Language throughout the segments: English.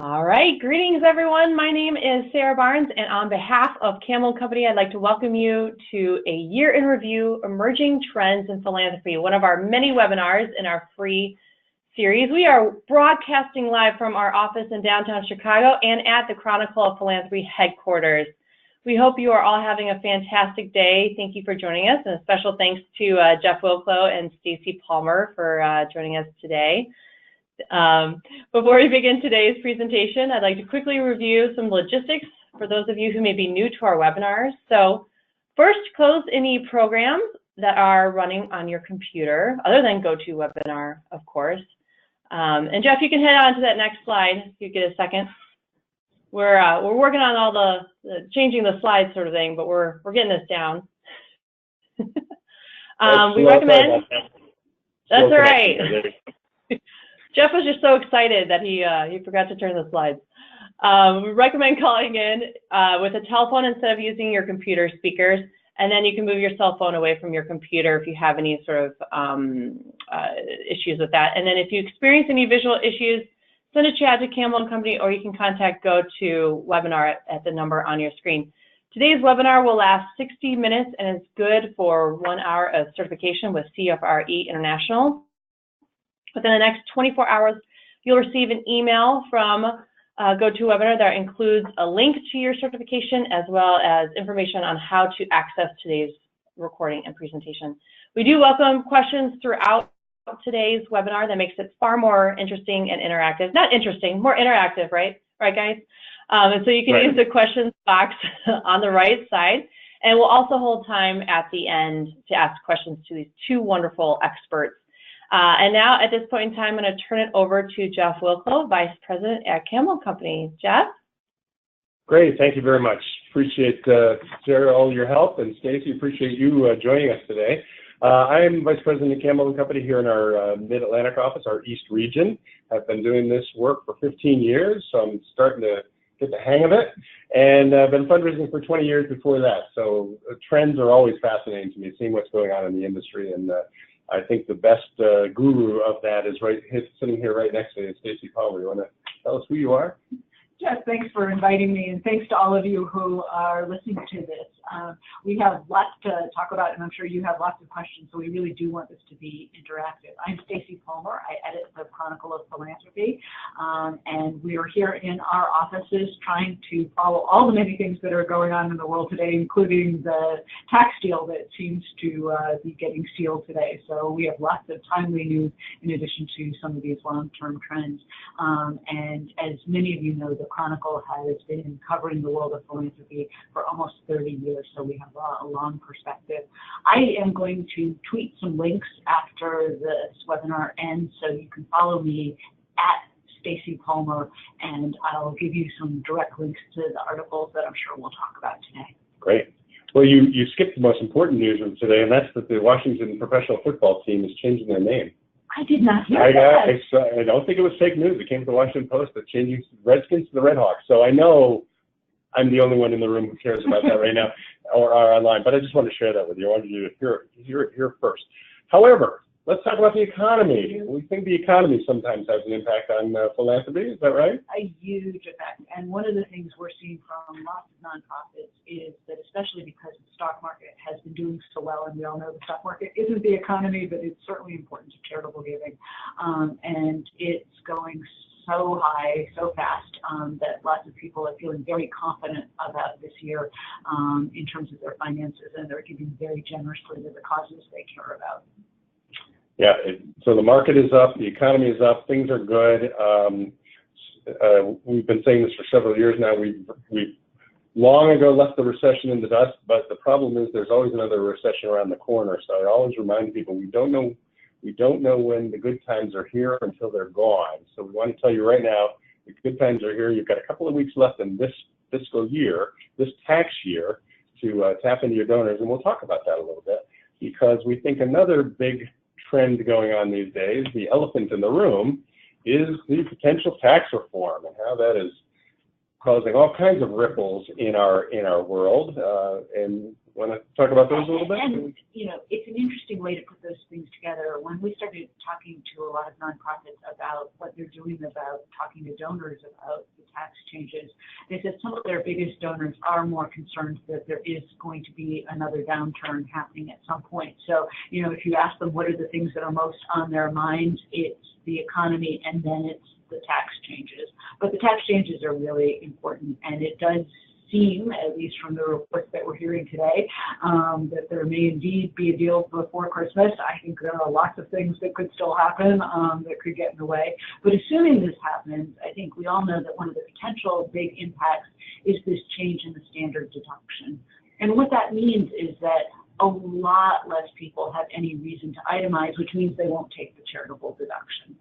All right, greetings everyone. My name is Sarah Barnes, and on behalf of Camel Company, I'd like to welcome you to a year in review, Emerging Trends in Philanthropy, one of our many webinars in our free series. We are broadcasting live from our office in downtown Chicago and at the Chronicle of Philanthropy headquarters. We hope you are all having a fantastic day. Thank you for joining us, and a special thanks to Jeff Wilklow and Stacy Palmer for joining us today. Before we begin today's presentation, I'd like to quickly review some logistics for those of you who may be new to our webinars. So first, close any programs that are running on your computer, other than GoToWebinar, of course. And Jeff, you can head on to that next slide if you get a second. We're working on all the changing the slides sort of thing, but we're getting this down. We recommend. That's all right. Jeff was just so excited that he forgot to turn the slides. We recommend calling in with a telephone instead of using your computer speakers, and then you can move your cell phone away from your computer if you have any sort of issues with that. And then if you experience any visual issues, send a chat to Camel & Company, or you can contact GoToWebinar at the number on your screen. Today's webinar will last 60 minutes and is good for 1 hour of certification with CFRE International. Within the next 24 hours, you'll receive an email from GoToWebinar that includes a link to your certification as well as information on how to access today's recording and presentation. We do welcome questions throughout today's webinar. That makes it far more interesting and interactive. Not interesting, more interactive, right? Right, guys? And so you can use the questions box on the right side. And we'll also hold time at the end to ask questions to these two wonderful experts. And now, at this point in time, I'm going to turn it over to Jeff Wilklow, Vice President at Camel Company. Jeff? Great. Thank you very much. Appreciate, Sarah, all your help, and Stacy, appreciate you joining us today. I am Vice President at Camel Company here in our Mid-Atlantic office, our East region. I've been doing this work for 15 years, so I'm starting to get the hang of it. And I've been fundraising for 20 years before that. So trends are always fascinating to me, seeing what's going on in the industry. And I think the best guru of that is sitting here right next to me, Stacy Palmer. You want to tell us who you are? Jeff, thanks for inviting me, and thanks to all of you who are listening to this. We have lots to talk about, and I'm sure you have lots of questions, so we really do want this to be interactive. I'm Stacy Palmer. I edit the Chronicle of Philanthropy, and we are here in our offices trying to follow all the many things that are going on in the world today, including the tax deal that seems to be getting sealed today. So we have lots of timely news in addition to some of these long-term trends. And as many of you know, the Chronicle has been covering the world of philanthropy for almost 30 years, so we have a long perspective. I am going to tweet some links after this webinar ends, so you can follow me at Stacy Palmer, and I'll give you some direct links to the articles that I'm sure we'll talk about today. Great. Well, you skipped the most important news of today, and that's that the Washington professional football team is changing their name. I did not hear that. I don't think it was fake news. It came from the Washington Post that changing Redskins to the Redhawks. So I know I'm the only one in the room who cares about that right now or online, but I just wanted to share that with you. I wanted you to hear it here first. However, let's talk about the economy. We think the economy sometimes has an impact on philanthropy. Is that right? A huge effect. And one of the things we're seeing from lots of nonprofits is that, especially because the stock market has been doing so well, and we all know the stock market isn't the economy, but it's certainly important to charitable giving. And it's going so high, so fast, that lots of people are feeling very confident about this year in terms of their finances, and they're giving very generously to the causes they care about. Yeah, so the market is up, the economy is up, things are good. We've been saying this for several years now. We've long ago left the recession in the dust, but the problem is there's always another recession around the corner. So I always remind people we don't know when the good times are here until they're gone. So we want to tell you right now, the good times are here. You've got a couple of weeks left in this fiscal year, this tax year, to tap into your donors, and we'll talk about that a little bit, because we think another big trend going on these days, the elephant in the room, is the potential tax reform and how that is causing all kinds of ripples in our world. And Want to talk about those a little bit? And, you know, it's an interesting way to put those things together. When we started talking to a lot of nonprofits about what they're doing about talking to donors about the tax changes, they said some of their biggest donors are more concerned that there is going to be another downturn happening at some point. So, you know, if you ask them what are the things that are most on their minds, it's the economy and then it's the tax changes. But the tax changes are really important, and it does seem, at least from the reports that we're hearing today, that there may indeed be a deal before Christmas. I think there are lots of things that could still happen that could get in the way. But assuming this happens, I think we all know that one of the potential big impacts is this change in the standard deduction. And what that means is that a lot less people have any reason to itemize, which means they won't take the charitable deduction.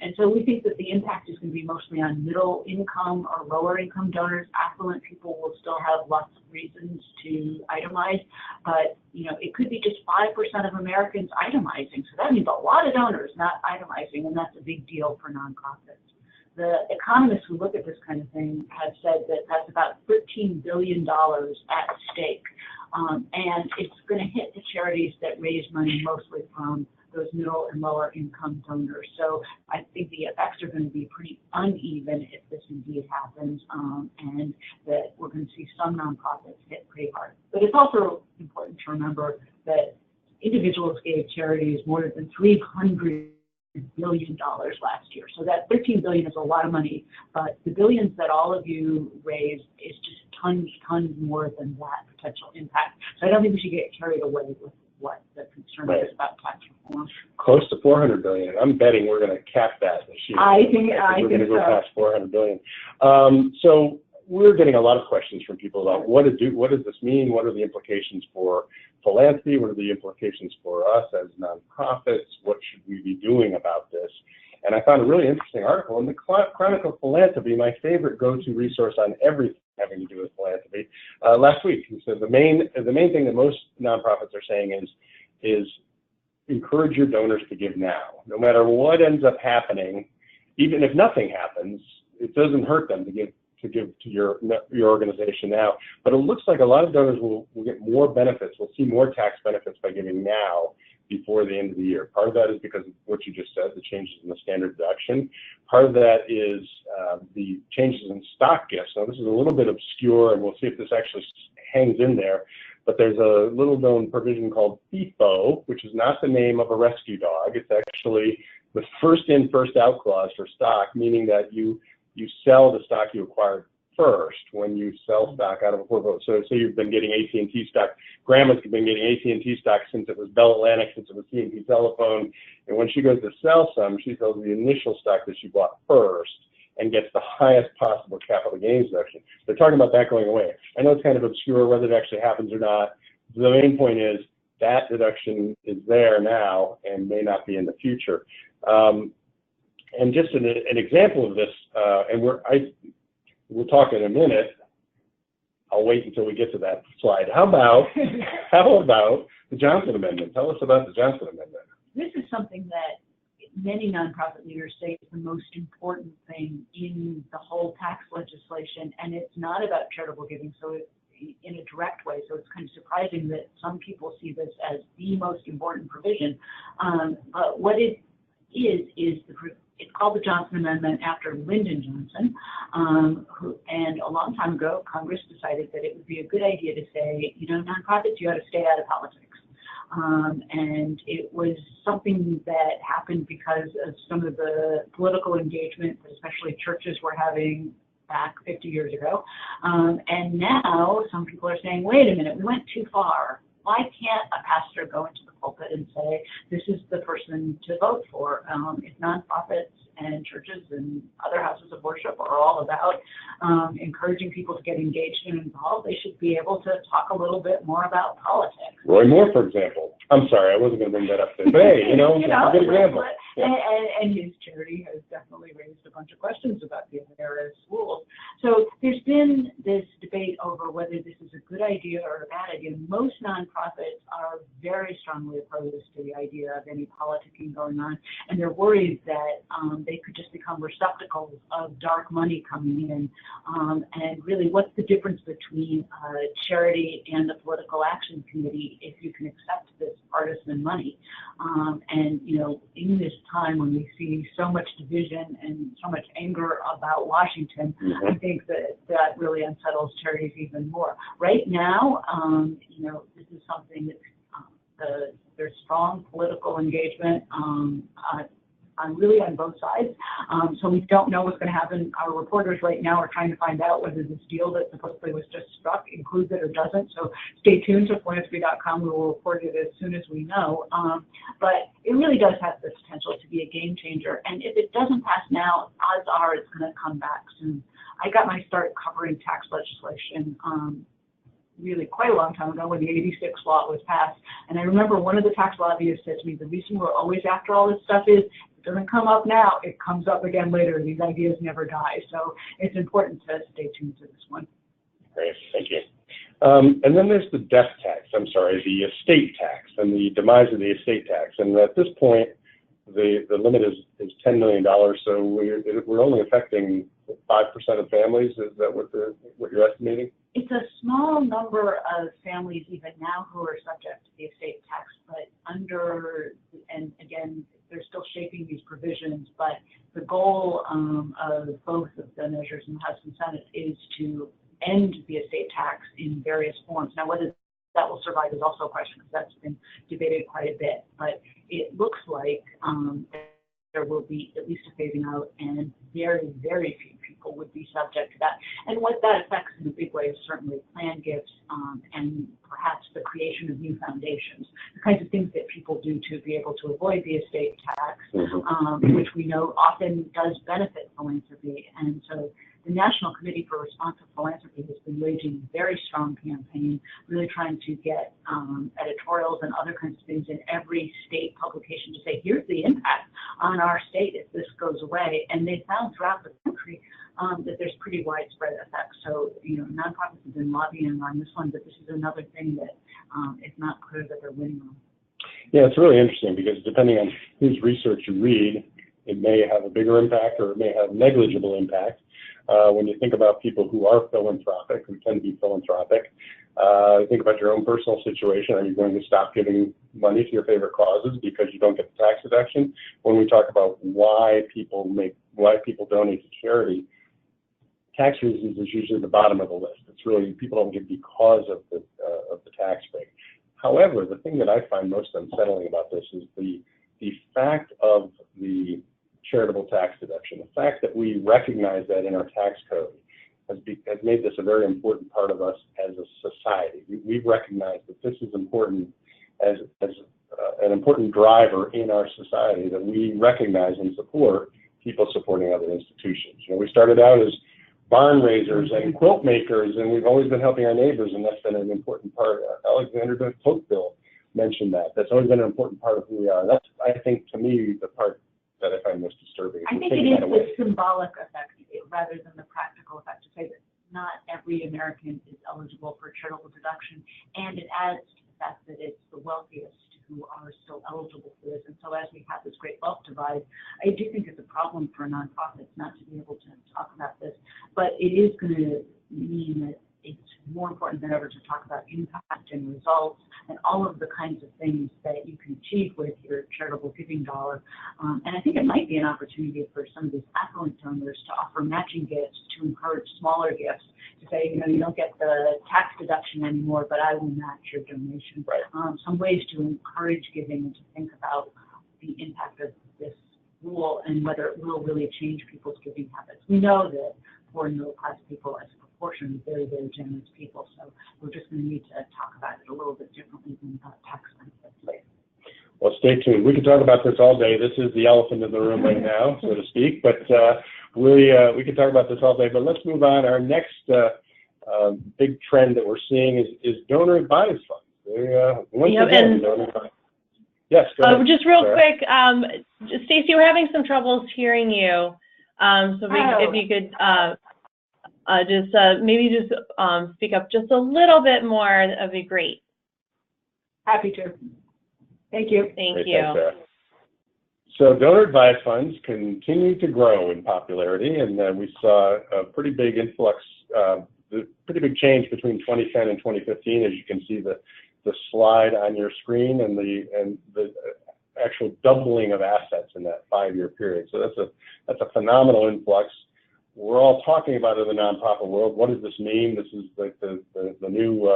And so we think that the impact is going to be mostly on middle income or lower income donors. Affluent people will still have lots of reasons to itemize, but you know, it could be just 5% of Americans itemizing. So that means a lot of donors not itemizing, and that's a big deal for nonprofits. The economists who look at this kind of thing have said that that's about $13 billion at stake. And it's going to hit the charities that raise money mostly from those middle and lower income donors. So I think the effects are going to be pretty uneven if this indeed happens, and that we're going to see some nonprofits hit pretty hard. But it's also important to remember that individuals gave charities more than $300 billion last year. So that $13 billion is a lot of money, but the billions that all of you raised is just tons more than that potential impact. So I don't think we should get carried away with what the concern is about tax reform. Close to 400 billion. I'm betting we're going to cap that this year. I think we're going to go past 400 billion. So we're getting a lot of questions from people about what does this mean? What are the implications for philanthropy? What are the implications for us as nonprofits? What should we be doing about this? And I found a really interesting article in the Chronicle of Philanthropy, my favorite go-to resource on everything having to do with philanthropy, last week. He said the main thing that most nonprofits are saying is encourage your donors to give now. No matter what ends up happening, even if nothing happens, it doesn't hurt them to give to your organization now. But it looks like a lot of donors will get more benefits, will see more tax benefits by giving now before the end of the year. Part of that is because of what you just said, the changes in the standard deduction. Part of that is the changes in stock gifts. Now this is a little bit obscure, and we'll see if this actually hangs in there, but there's a little known provision called FIFO, which is not the name of a rescue dog. It's actually the first in, first out clause for stock, meaning that you sell the stock you acquired first when you sell stock out of a portfolio. So you've been getting AT&T stock. Grandma's been getting AT&T stock since it was Bell Atlantic, since it was T&T Telephone. And when she goes to sell some, she sells the initial stock that she bought first and gets the highest possible capital gains deduction. They're talking about that going away. I know it's kind of obscure whether it actually happens or not. The main point is that deduction is there now and may not be in the future. And just an example of this, and we'll talk in a minute. I'll wait until we get to that slide. How about the Johnson Amendment? Tell us about the Johnson Amendment. This is something that many nonprofit leaders say is the most important thing in the whole tax legislation, and it's not about charitable giving, so it's in a direct way. So it's kind of surprising that some people see this as the most important provision. But what it is it's called the Johnson Amendment after Lyndon Johnson, and a long time ago, Congress decided that it would be a good idea to say, you know, nonprofits, you ought to stay out of politics. And it was something that happened because of some of the political engagement that especially churches were having back 50 years ago. And now some people are saying, wait a minute, we went too far. Why can't a pastor go into the pulpit and say, this is the person to vote for? If nonprofits and churches and other houses of worship are all about encouraging people to get engaged and involved, they should be able to talk a little bit more about politics. Roy Moore, for example. I'm sorry, I wasn't going to bring that up today. But hey, it's a good example. And his charity has definitely raised a bunch of questions about the IRS rules. So there's been this debate over whether this is a good idea or a bad idea. Most nonprofits are very strongly opposed to the idea of any politicking going on, and they're worried that they could just become receptacles of dark money coming in. And really, what's the difference between charity and the political action committee if you can accept this partisan money? And you know, in this time when we see so much division and so much anger about Washington, I think that really unsettles charities even more. Right now, you know, this is something that there's strong political engagement really on both sides. So we don't know what's going to happen. Our reporters right now are trying to find out whether this deal that supposedly was just struck includes it or doesn't. So stay tuned to philanthropy.com. We will report it as soon as we know. But it really does have the potential to be a game changer. And if it doesn't pass now, odds are it's going to come back soon. I got my start covering tax legislation really quite a long time ago when the 86 law was passed. And I remember one of the tax lobbyists said to me, the reason we're always after all this stuff is it doesn't come up now, it comes up again later. These ideas never die. So it's important to stay tuned to this one. Great, thank you. And then there's the death tax, the estate tax and the demise of the estate tax. And at this point, the limit is $10 million, so we're only affecting 5% of families. Is that what you're estimating? It's a small number of families even now who are subject to the estate tax, but and again, they're still shaping these provisions, but the goal of both of the measures in the House and Senate is to end the estate tax in various forms. Now, whether that will survive is also a question, because that's been debated quite a bit, but it looks like there will be at least a phasing out, and very, very few people would be subject to that. And what that affects in a big way is certainly plan gifts and perhaps the creation of new foundations, the kinds of things that people do to be able to avoid the estate tax, which we know often does benefit philanthropy. And so the National Committee for Responsive Philanthropy has been waging a very strong campaign, really trying to get editorials and other kinds of things in every state publication to say, here's the impact on our state if this goes away. And they found throughout the country that there's pretty widespread effects. So, you know, nonprofits have been lobbying on this one, but this is another thing that it's not clear that they're winning on. Yeah, it's really interesting because depending on whose research you read, it may have a bigger impact or it may have negligible impact. When you think about people who are philanthropic, who tend to be philanthropic, think about your own personal situation. Are you going to stop giving money to your favorite causes because you don't get the tax deduction? When we talk about why people donate to charity, tax reasons is usually the bottom of the list. It's really people don't give because of the tax break. However, the thing that I find most unsettling about this is the fact of the charitable tax deduction. The fact that we recognize that in our tax code has made this a very important part of us as a society. We've recognized that this is important as an important driver in our society, that we recognize and support people supporting other institutions. You know, we started out as barn raisers and quilt makers, and we've always been helping our neighbors, and that's been an important part. Alexander Tocqueville mentioned that. That's always been an important part of who we are. That's, I think, to me, the part that I find most disturbing. I think it is the symbolic effect rather than the practical effect, to say that not every American is eligible for charitable deduction, and it adds to the fact that it's the wealthiest who are still eligible for this. And so as we have this great wealth divide, I do think it's a problem for nonprofits not to be able to talk about this, but it is going to mean that it's more important than ever to talk about impact and results and all of the kinds of things that you can achieve with your charitable giving dollar. And I think it might be an opportunity for some of these affluent donors to offer matching gifts to encourage smaller gifts, to say, you know, you don't get the tax deduction anymore, but I will match your donation. Right. Some ways to encourage giving and to think about the impact of this rule and whether it will really change people's giving habits. We know that poor and middle class people as a proportion of very, very generous people, so we're just going to need to talk about it a little bit differently than tax benefits. Well, stay tuned. We could talk about this all day. This is the elephant in the room right now, so to speak, but we could talk about this all day. But let's move on. Our next big trend that we're seeing is donor-advised funds. Yes, go ahead. Just real quick, Stacey, we're having some troubles hearing you. If you could maybe speak up just a little bit more, that'd be great. Happy to. Thank you. Thank Great, you. thanks, Sarah. So donor-advised funds continue to grow in popularity, and we saw a pretty big influx, pretty big change between 2010 and 2015, as you can see the slide on your screen, and the actual doubling of assets in that 5-year period. So that's a phenomenal influx. We're all talking about it in the nonprofit world. What does this mean? This is like the new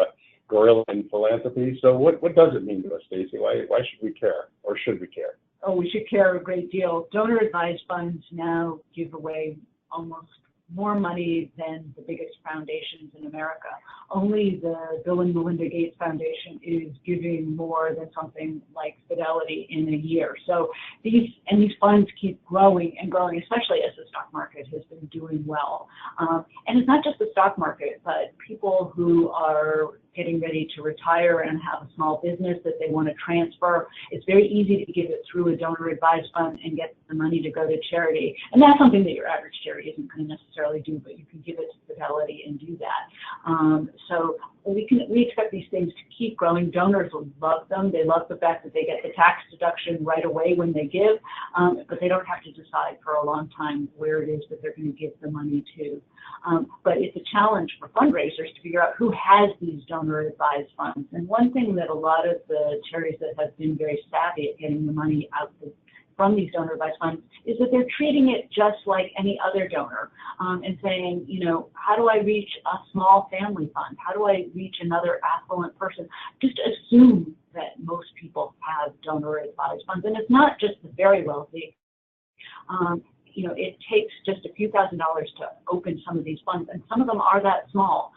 gorilla in philanthropy. So what does it mean to us, Stacy? Why should we care, or should we care? Oh, we should care a great deal. Donor-advised funds now give away almost more money than the biggest foundations in America. Only the Bill and Melinda Gates Foundation is giving more than something like Fidelity in a year. So these funds keep growing and growing, especially as the stock market has been doing well. And it's not just the stock market, but people who are getting ready to retire and have a small business that they want to transfer. It's very easy to give it through a donor-advised fund and get the money to go to charity. And that's something that your average charity isn't going to necessarily do, but you can give it to Fidelity and do that. So we expect these things to keep growing. Donors will love them. They love the fact that they get the tax deduction right away when they give, but they don't have to decide for a long time where it is that they're going to give the money to. But it's a challenge for fundraisers to figure out who has these donor-advised funds. And one thing that a lot of the charities that have been very savvy at getting the money out from these donor-advised funds is that they're treating it just like any other donor, and saying, you know, how do I reach a small family fund? How do I reach another affluent person? Just assume that most people have donor-advised funds. And it's not just the very wealthy. You know, it takes just a few $1,000s to open some of these funds, and some of them are that small.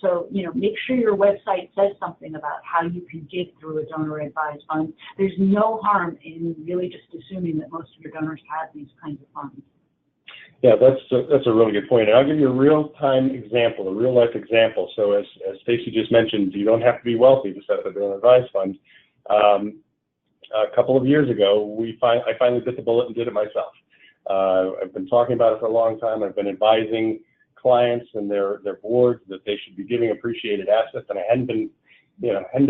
So, you know, make sure your website says something about how you can give through a donor-advised fund. There's no harm in really just assuming that most of your donors have these kinds of funds. Yeah, that's a really good point. And I'll give you a real-time example, a real-life example. So as Stacy just mentioned, you don't have to be wealthy to set up a donor-advised fund. A couple of years ago, I finally bit the bullet and did it myself. I've been talking about it for a long time. I've been advising clients and their boards that they should be giving appreciated assets, and I hadn't been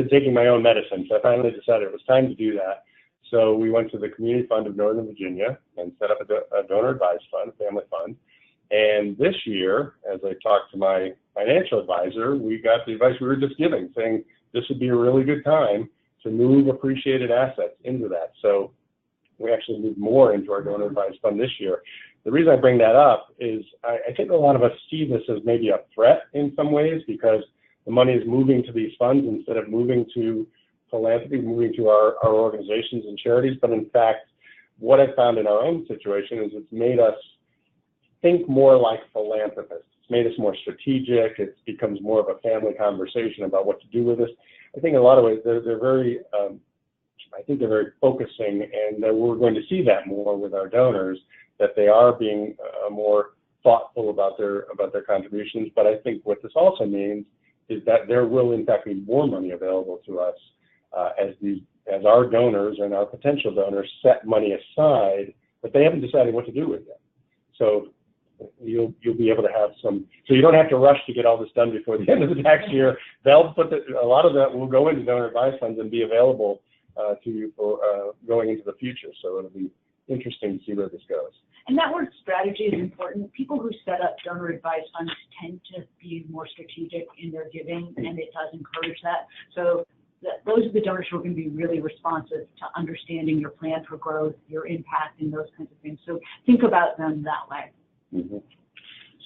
taking my own medicine. So I finally decided it was time to do that. So we went to the Community Fund of Northern Virginia and set up a donor-advised fund, a family fund. And this year, as I talked to my financial advisor, we got the advice we were just giving, saying this would be a really good time to move appreciated assets into that. So we actually moved more into our donor-advised fund this year. The reason I bring that up is I think a lot of us see this as maybe a threat in some ways, because the money is moving to these funds instead of moving to philanthropy, moving to our organizations and charities. But in fact, what I found in our own situation is it's made us think more like philanthropists. It's made us more strategic. It becomes more of a family conversation about what to do with this. I think in a lot of ways they're very focusing, and we're going to see that more with our donors, that they are being more thoughtful about their contributions. But I think what this also means is that there will in fact be more money available to us as our donors and our potential donors set money aside, but they haven't decided what to do with it. So you'll be able to have some, so you don't have to rush to get all this done before the end of the tax year. They'll put a lot of that will go into donor-advised funds and be available to you for going into the future. So it'll be interesting to see where this goes. And that word strategy is important. People who set up donor-advised funds tend to be more strategic in their giving, and it does encourage that. So those are the donors who are going to be really responsive to understanding your plan for growth, your impact, and those kinds of things. So think about them that way. Mm-hmm.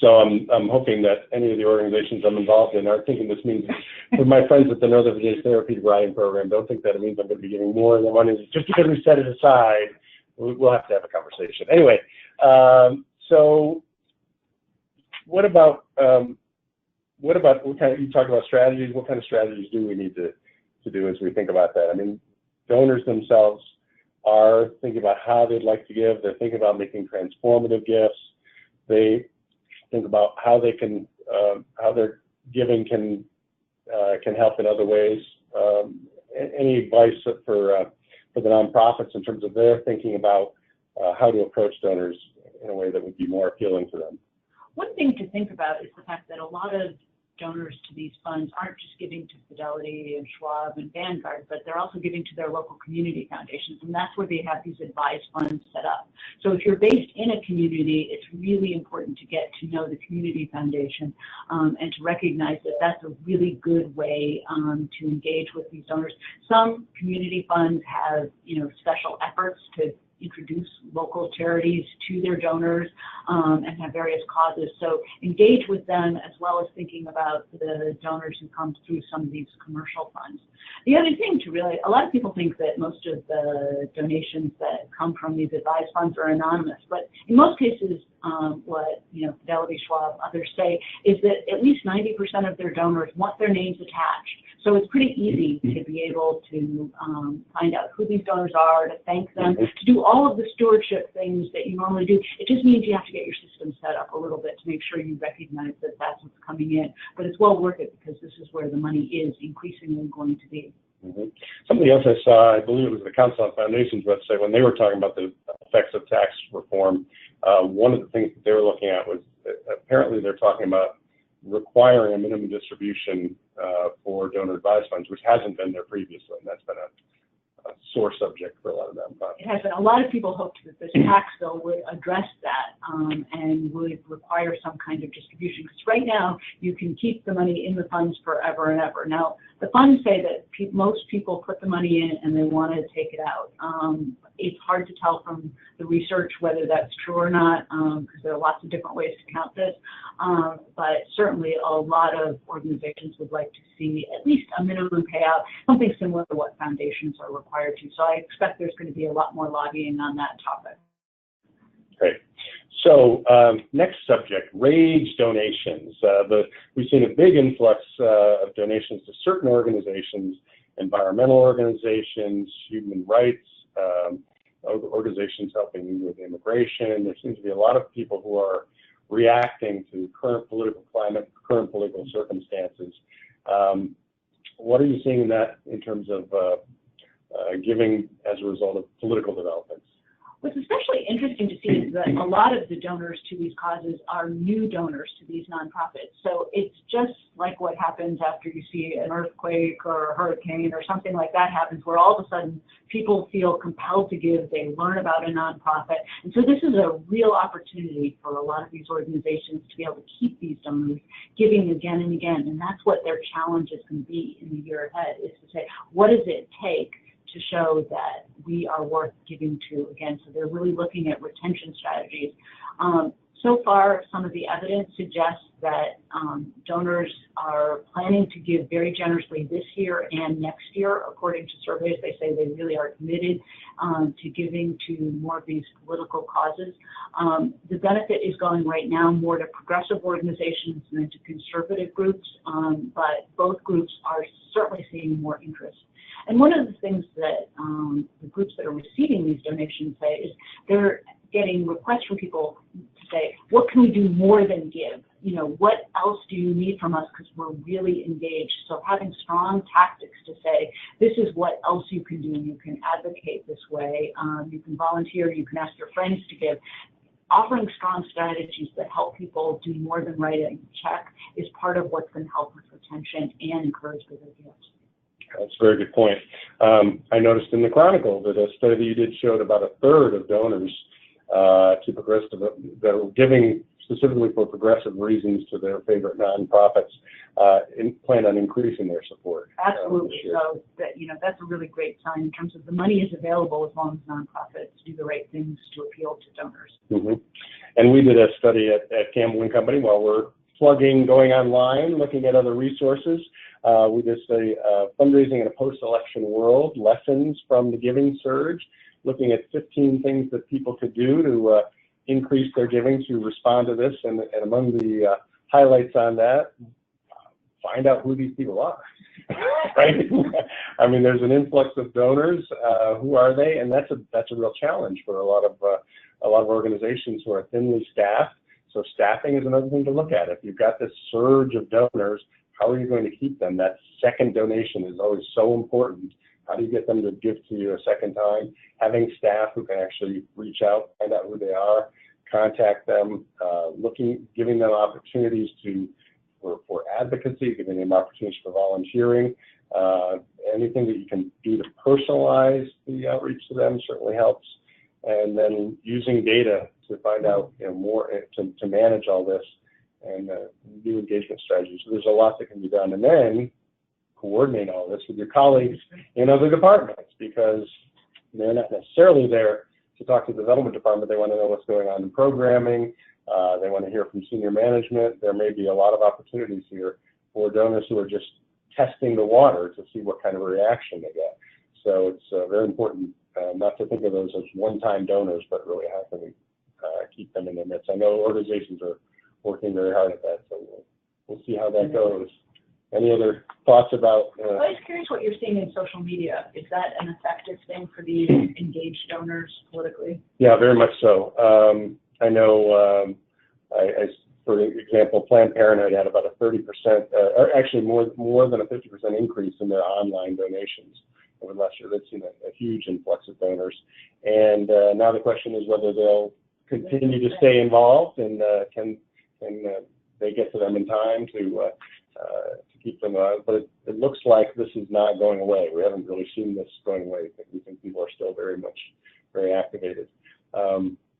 So I'm hoping that any of the organizations I'm involved in are thinking this means, for my friends at the Northern Virginia Therapeutic Ryan Program, don't think that it means I'm going to be giving more of the money just because we set it aside. We'll have to have a conversation. Anyway, so what about you talked about strategies. What kind of strategies do we need to do as we think about that? I mean, donors themselves are thinking about how they'd like to give. They're thinking about making transformative gifts. They think about how they can, how their giving can help in other ways. Any advice for the nonprofits in terms of their thinking about how to approach donors in a way that would be more appealing to them? One thing to think about is the fact that a lot of donors to these funds aren't just giving to Fidelity and Schwab and Vanguard, but they're also giving to their local community foundations, and that's where they have these advised funds set up. So if you're based in a community, it's really important to get to know the community foundation and to recognize that that's a really good way to engage with these donors. Some community funds have, special efforts to introduce local charities to their donors and have various causes. So engage with them as well as thinking about the donors who come through some of these commercial funds. The other thing to really, a lot of people think that most of the donations that come from these advised funds are anonymous, but in most cases, what Fidelity, Schwab, others say is that at least 90% of their donors want their names attached. So it's pretty easy to be able to find out who these donors are, to thank them, to do all of the stewardship things that you normally do. It just means you have to get your system set up a little bit to make sure you recognize that that's what's coming in. But it's well worth it because this is where the money is increasingly going to be. Something else I saw, I believe it was the Council on Foundations website, when they were talking about the effects of tax reform, one of the things that they were looking at was apparently they're talking about requiring a minimum distribution for donor advised funds, which hasn't been there previously, and that's been a sore subject for a lot of them. It has been. A lot of people hoped that this tax bill would address that and would require some kind of distribution. Because right now, you can keep the money in the funds forever and ever. Now, the funds say that most people put the money in and they want to take it out. It's hard to tell from the research whether that's true or not, because there are lots of different ways to count this. But certainly, a lot of organizations would like to see at least a minimum payout, something similar to what foundations are required to. So I expect there's going to be a lot more lobbying on that topic. Great. So next subject, RAGE donations. We've seen a big influx of donations to certain organizations, environmental organizations, human rights, organizations helping with immigration. There seems to be a lot of people who are reacting to current political climate, current political circumstances. What are you seeing in that in terms of giving as a result of political developments? What's especially interesting to see is that a lot of the donors to these causes are new donors to these nonprofits. So it's just like what happens after you see an earthquake or a hurricane or something like that happens, where all of a sudden people feel compelled to give, they learn about a nonprofit. And so this is a real opportunity for a lot of these organizations to be able to keep these donors giving again and again. And that's what their challenge is going to be in the year ahead, is to say, what does it take to show that we are worth giving to again? So they're really looking at retention strategies. So far, some of the evidence suggests that donors are planning to give very generously this year and next year. According to surveys, they say they really are committed to giving to more of these political causes. The benefit is going right now more to progressive organizations than to conservative groups, but both groups are certainly seeing more interest. And one of the things that the groups that are receiving these donations say is they're getting requests from people to say, what can we do more than give? What else do you need from us, because we're really engaged? So having strong tactics to say, this is what else you can do. You can advocate this way. You can volunteer. You can ask your friends to give. Offering strong strategies that help people do more than write a check is part of what's going to help with retention and encourage bigger gifts. That's a very good point. I noticed in the Chronicle that a study that you did showed about a third of donors to progressive that were giving specifically for progressive reasons to their favorite nonprofits plan on increasing their support. Absolutely. So that's a really great sign in terms of the money is available as long as nonprofits do the right things to appeal to donors. Mm-hmm. And we did a study at Campbell & Company while we're plugging, going online, looking at other resources. We did a fundraising in a post-election world, lessons from the giving surge, looking at 15 things that people could do to increase their giving to respond to this. And among the highlights on that, find out who these people are, right? I mean, there's an influx of donors. Who are they? And that's a real challenge for a lot of organizations who are thinly staffed. So staffing is another thing to look at. If you've got this surge of donors, how are you going to keep them? That second donation is always so important. How do you get them to give to you a second time? Having staff who can actually reach out, find out who they are, contact them, giving them opportunities to for advocacy, giving them opportunities for volunteering. Anything that you can do to personalize the outreach to them certainly helps. And then using data to find out more, to manage all this, and new engagement strategies. So there's a lot that can be done. And then coordinate all this with your colleagues in other departments, because they're not necessarily there to talk to the development department. They want to know what's going on in programming. They want to hear from senior management. There may be a lot of opportunities here for donors who are just testing the water to see what kind of reaction they get. So it's very important not to think of those as one-time donors, but really how can we keep them in their midst. I know organizations are working very hard at that, so we'll see how that goes. Any other thoughts about? I was curious what you're seeing in social media. Is that an effective thing for these engaged donors politically? Yeah, very much so. I know, for example, Planned Parenthood had about a 30%, or actually more than a 50% increase in their online donations over the last year. They've seen a huge influx of donors, and now the question is whether they'll continue to stay involved, and can they get to them in time to keep them but it looks like this is not going away. We haven't really seen this going away. We think people are still very activated.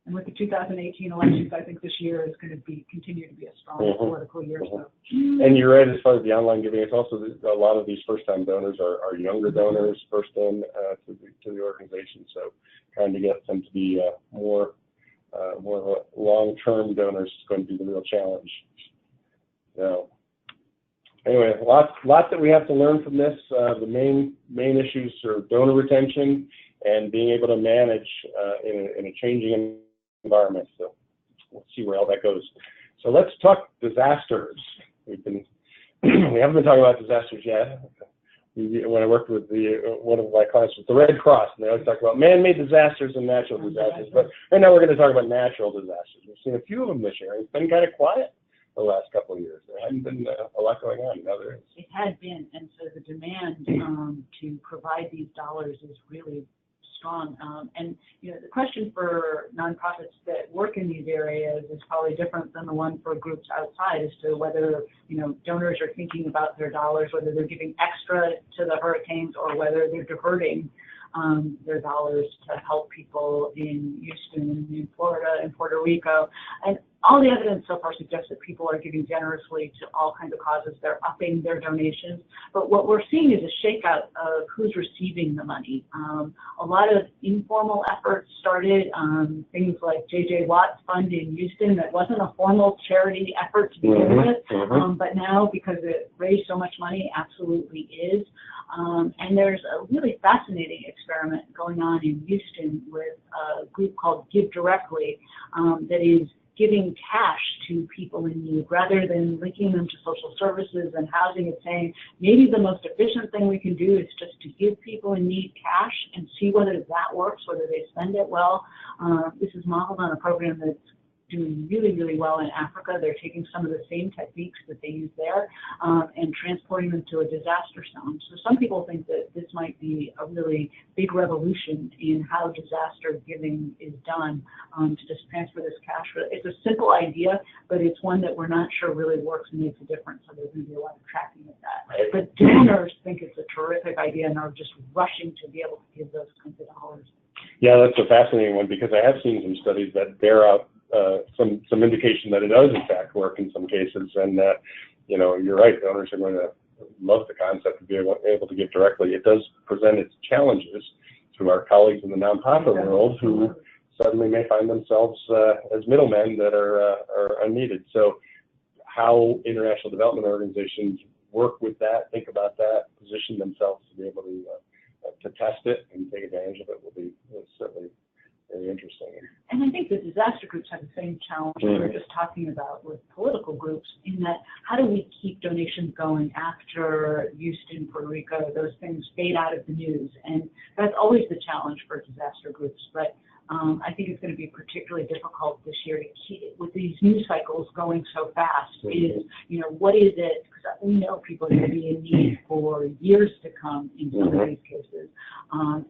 And with the 2018 elections, I think this year is going to continue to be a strong political year. So. And you're right, as far as the online giving, it's also a lot of these first-time donors are younger donors, first in to the organization. So trying to get them to be more of a long-term donors is going to be the real challenge. So anyway, lots that we have to learn from this. The main issues are donor retention and being able to manage in a changing environment. So we'll see where all that goes. So let's talk disasters. We haven't been talking about disasters yet. When I worked with one of my clients with the Red Cross, and they always talk about man-made disasters and natural disasters. But right now we're going to talk about natural disasters. We've seen a few of them this year. It's been kind of quiet the last couple of years. There hadn't been a lot going on. Now there is. It had been, and so the demand to provide these dollars is really strong. And the question for nonprofits that work in these areas is probably different than the one for groups outside as to whether donors are thinking about their dollars, whether they're giving extra to the hurricanes or whether they're diverting their dollars to help people in Houston, in Florida, in Puerto Rico. And all the evidence so far suggests that people are giving generously to all kinds of causes. They're upping their donations. But what we're seeing is a shakeout of who's receiving the money. A lot of informal efforts started, things like J.J. Watt's Fund in Houston that wasn't a formal charity effort to begin with, but now because it raised so much money, absolutely is. And there's a really fascinating experiment going on in Houston with a group called Give Directly that is giving cash to people in need rather than linking them to social services and housing. It's saying maybe the most efficient thing we can do is just to give people in need cash and see whether that works, whether they spend it well. This is modeled on a program that's doing really, really well in Africa. They're taking some of the same techniques that they use there and transporting them to a disaster zone. So some people think that this might be a really big revolution in how disaster giving is done, to just transfer this cash. It's a simple idea, but it's one that we're not sure really works and makes a difference. So there's going to be a lot of tracking of that. But donors think it's a terrific idea and are just rushing to be able to give those kinds of dollars. Yeah, that's a fascinating one, because I have seen some studies that bear out some indication that it does in fact work in some cases, and you're right, donors are going to love the concept of being able to give directly. It does present its challenges to our colleagues in the nonprofit world who suddenly may find themselves as middlemen that are unneeded. So how international development organizations work with that, think about that, position themselves to be able to test it and take advantage of it will be certainly very interesting. And I think the disaster groups have the same challenge we were just talking about with political groups, in that how do we keep donations going after Houston, Puerto Rico, those things fade out of the news. And that's always the challenge for disaster groups. But I think it's going to be particularly difficult this year to keep, with these news cycles going so fast, is, what is it? Because we know people are going to be in need for years to come in some of these cases.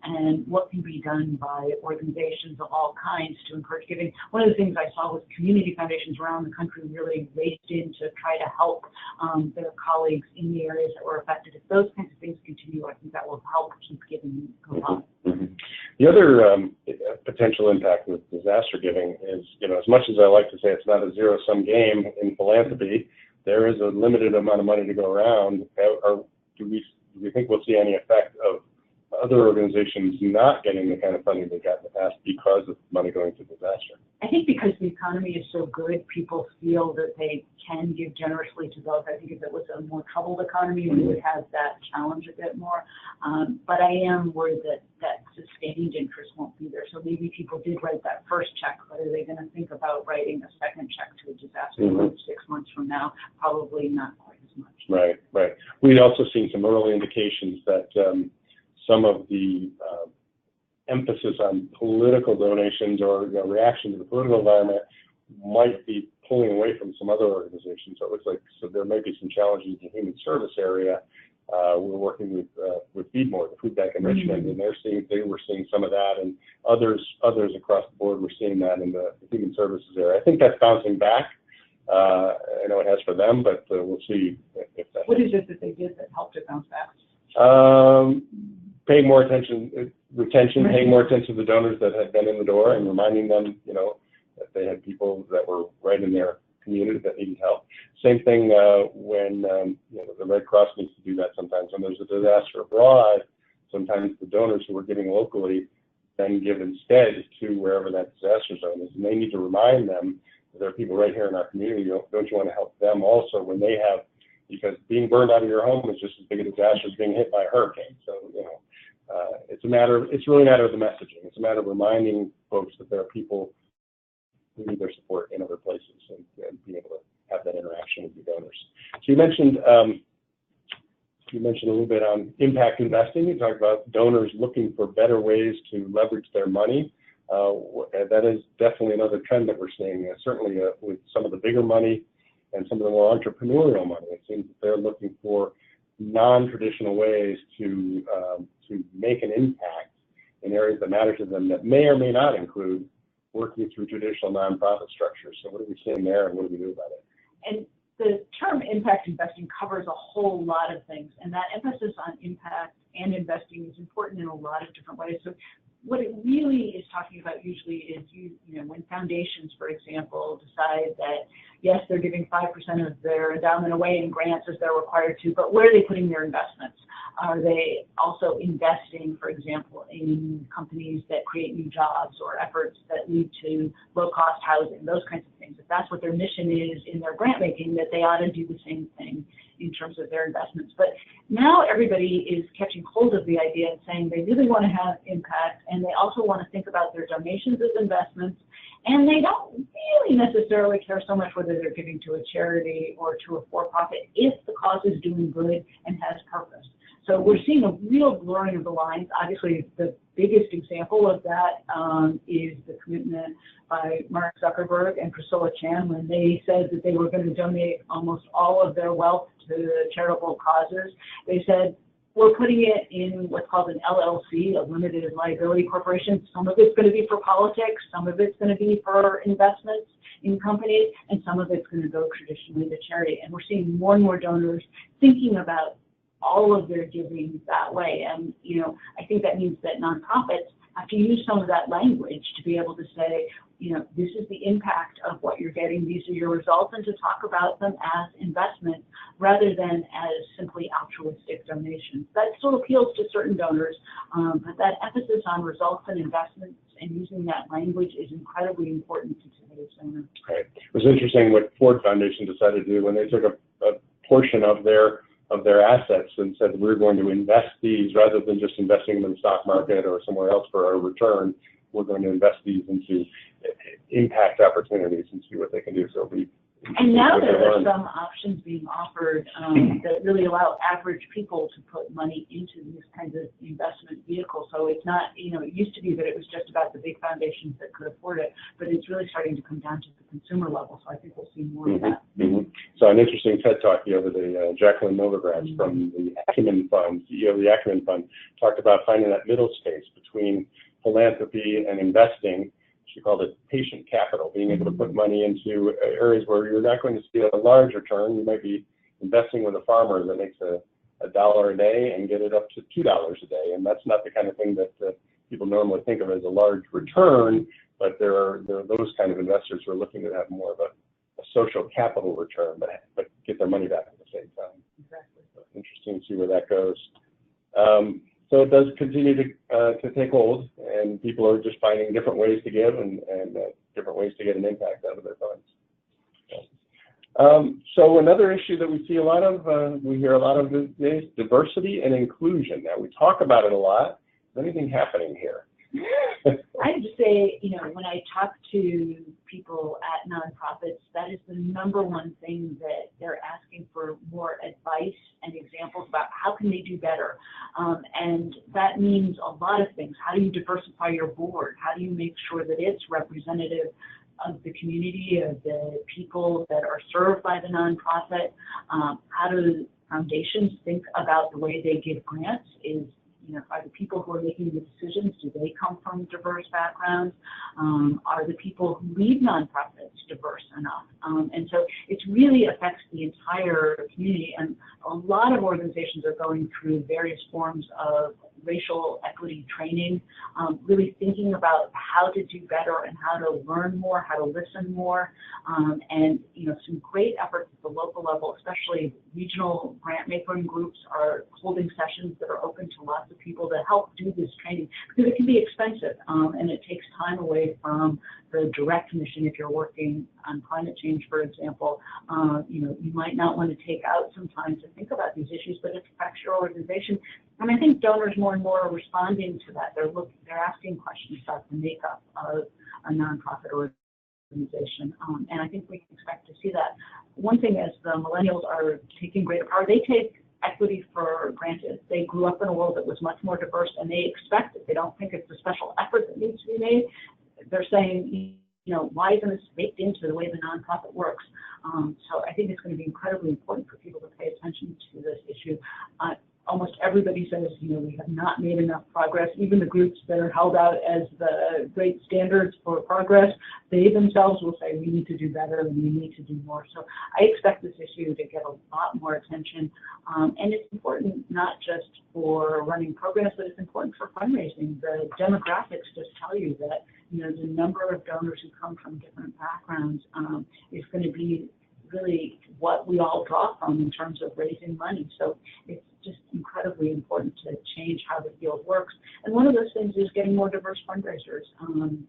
and what can be done by organizations of all kinds to encourage giving. One of the things I saw was community foundations around the country really raced in to try to help their colleagues in the areas that were affected. If those kinds of things continue, I think that will help keep giving going. The other potential impact with disaster giving is, as much as I like to say it's not a zero-sum game in philanthropy, there is a limited amount of money to go around. Do we think we'll see any effect of other organizations not getting the kind of funding they got in the past because of money going to disaster? I think because the economy is so good, people feel that they can give generously to those. I think if it was a more troubled economy, we would have that challenge a bit more. But I am worried that sustained interest won't be there. So maybe people did write that first check, but are they going to think about writing a second check to a disaster relief 6 months from now? Probably not quite as much. Right. We'd also seen some early indications that some of the emphasis on political donations or reaction to the political environment might be pulling away from some other organizations. So it looks like there might be some challenges in the human service area. We're working with Feedmore, the food bank in Richmond, and they were seeing some of that, and others across the board were seeing that in the human services area. I think that's bouncing back. I know it has for them, but we'll see if that. What is it that they did that helped it bounce back? Paying more attention, retention, paying more attention to the donors that had been in the door and reminding them, that they had people that were right in their community that needed help. Same thing when, the Red Cross needs to do that sometimes. When there's a disaster abroad, sometimes the donors who are giving locally then give instead to wherever that disaster zone is. And they need to remind them that there are people right here in our community. Don't you want to help them also when they have, because being burned out of your home is just as big a disaster as being hit by a hurricane. So, it's really a matter of the messaging. It's a matter of reminding folks that there are people who need their support in other places and being able to have that interaction with your donors. So you mentioned a little bit on impact investing. You talked about donors looking for better ways to leverage their money. That is definitely another trend that we're seeing, certainly with some of the bigger money and some of the more entrepreneurial money. It seems that they're looking for non-traditional ways to make an impact in areas that matter to them that may or may not include working through traditional nonprofit structures. So what are we seeing there, and what do we do about it? And the term impact investing covers a whole lot of things, and that emphasis on impact and investing is important in a lot of different ways. So what it really is talking about usually is when foundations, for example, decide that, yes, they're giving 5% of their endowment away in grants as they're required to, but where are they putting their investments? Are they also investing, for example, in companies that create new jobs or efforts that lead to low-cost housing, those kinds of things? If that's what their mission is in their grant making, that they ought to do the same thing in terms of their investments. But now everybody is catching hold of the idea and saying they really want to have impact, and they also want to think about their donations as investments, and they don't really necessarily care so much whether they're giving to a charity or to a for-profit if the cause is doing good and has purpose. So we're seeing a real blurring of the lines. Obviously, the biggest example of that is the commitment by Mark Zuckerberg and Priscilla Chan when they said that they were going to donate almost all of their wealth to charitable causes. They said, we're putting it in what's called an LLC, a limited liability corporation. Some of it's going to be for politics, some of it's going to be for investments in companies, and some of it's going to go traditionally to charity. And we're seeing more and more donors thinking about all of their giving that way. And, I think that means that nonprofits have to use some of that language to be able to say, this is the impact of what you're getting, these are your results, and to talk about them as investments rather than as simply altruistic donations. That still appeals to certain donors, but that emphasis on results and investments and using that language is incredibly important to today's donors. Right. It was interesting what Ford Foundation decided to do when they took a portion of their assets and said, we're going to invest these rather than just investing them in the stock market or somewhere else for a return. We're going to invest these into impact opportunities and see what they can do. So and now there are some options being offered that really allow average people to put money into these kinds of investment vehicles. So it's not, it used to be that it was just about the big foundations that could afford it, but it's really starting to come down to the consumer level. So I think we'll see more of that. saw an interesting TED Talk the other day. Jacqueline Novogratz from the Acumen Fund, CEO of the Acumen Fund, talked about finding that middle space between philanthropy and investing. She called it patient capital, being able to put money into areas where you're not going to see a large return. You might be investing with a farmer that makes $1 a day and get it up to $2 a day, and that's not the kind of thing that people normally think of as a large return, but there are those kind of investors who are looking to have more of a social capital return, but get their money back at the same time. Exactly. So interesting to see where that goes. So it does continue to take hold, and people are just finding different ways to give and different ways to get an impact out of their funds. So another issue that we see a lot of, we hear a lot of these days, diversity and inclusion. Now, we talk about it a lot. Is anything happening here? I have to say, when I talk to people at nonprofits, that is the #1 thing that they're asking for more advice and examples about how can they do better. And that means a lot of things. How do you diversify your board? How do you make sure that it's representative of the community, of the people that are served by the nonprofit? How do foundations think about the way they give grants? Are the people who are making the decisions, do they come from diverse backgrounds? Are the people who lead nonprofits diverse enough? And so it really affects the entire community, and a lot of organizations are going through various forms of racial equity training, really thinking about how to do better and how to learn more, how to listen more, and some great efforts at the local level, especially regional grant making groups are holding sessions that are open to lots of people to help do this training, because it can be expensive and it takes time away from the direct mission. If you're working on climate change, for example, you might not want to take out some time to think about these issues, but it affects your organization. And I think donors more and more are responding to that. They're asking questions about the makeup of a nonprofit organization, and I think we can expect to see that. One thing is the millennials are taking greater power. They take equity for granted. They grew up in a world that was much more diverse, and they expect it. They don't think it's a special effort that needs to be made. They're saying, why isn't this baked into the way the nonprofit works? So I think it's going to be incredibly important for people to pay attention to this issue. Almost everybody says, we have not made enough progress. Even the groups that are held out as the great standards for progress, they themselves will say we need to do better and we need to do more. So I expect this issue to get a lot more attention. And it's important not just for running programs, but it's important for fundraising. The demographics just tell you that, the number of donors who come from different backgrounds is going to be really what we all draw from in terms of raising money. So it's just incredibly important to change how the field works. And one of those things is getting more diverse fundraisers.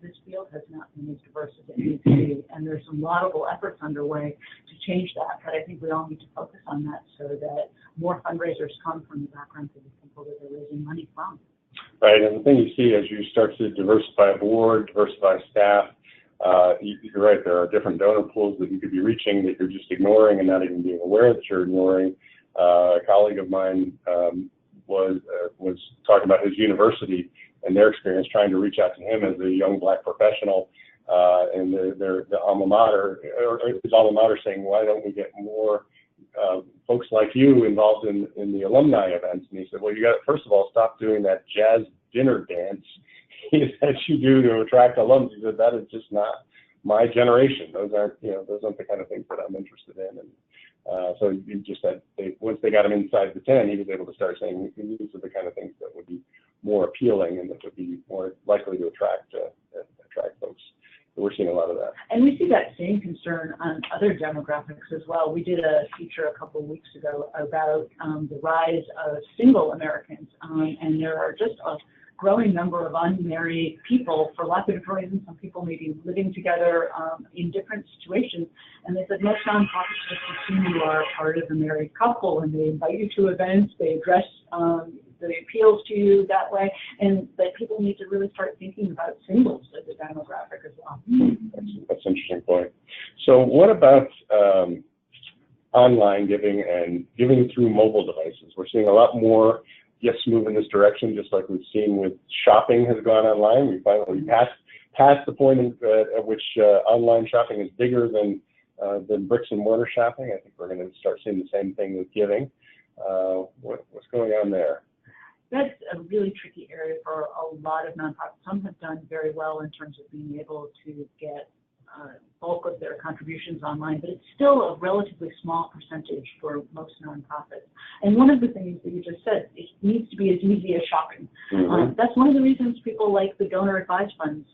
This field has not been as diverse as it needs to be, and there's some laudable efforts underway to change that. But I think we all need to focus on that so that more fundraisers come from the backgrounds of the people that they're raising money from. Right, and the thing you see as you start to diversify a board, diversify staff, you're right, there are different donor pools that you could be reaching that you're just ignoring and not even being aware that you're ignoring. A colleague of mine was talking about his university and their experience trying to reach out to him as a young black professional, and the alma mater, or his alma mater saying, why don't we get more folks like you involved in the alumni events? And he said, well, you got to, first of all, stop doing that jazz dinner dance that you do to attract alums. He said, that is just not my generation. Those aren't the kind of things that I'm interested in. And so you just said, once they got him inside the tent, he was able to start saying, these are the kind of things that would be more appealing and that would be more likely to attract folks. So we're seeing a lot of that. And we see that same concern on other demographics as well. We did a feature a couple of weeks ago about the rise of single Americans, and there are just a growing number of unmarried people for lots of different reasons. Some people may be living together in different situations. And they said most nonprofits just assume you are part of a married couple, and they invite you to events, they address the appeals to you that way, and that people need to really start thinking about singles as a demographic as well. That's an interesting point. So what about online giving and giving through mobile devices? We're seeing a lot more move in this direction, just like we've seen with shopping has gone online. We finally passed the point at which online shopping is bigger than than bricks and mortar shopping. I think we're going to start seeing the same thing with giving. What's going on there? That's a really tricky area for a lot of nonprofits. Some have done very well in terms of being able to get bulk of their contributions online, but it's still a relatively small percentage for most nonprofits. And one of the things that you just said, it needs to be as easy as shopping. That's one of the reasons people like the Donor-Advised funds,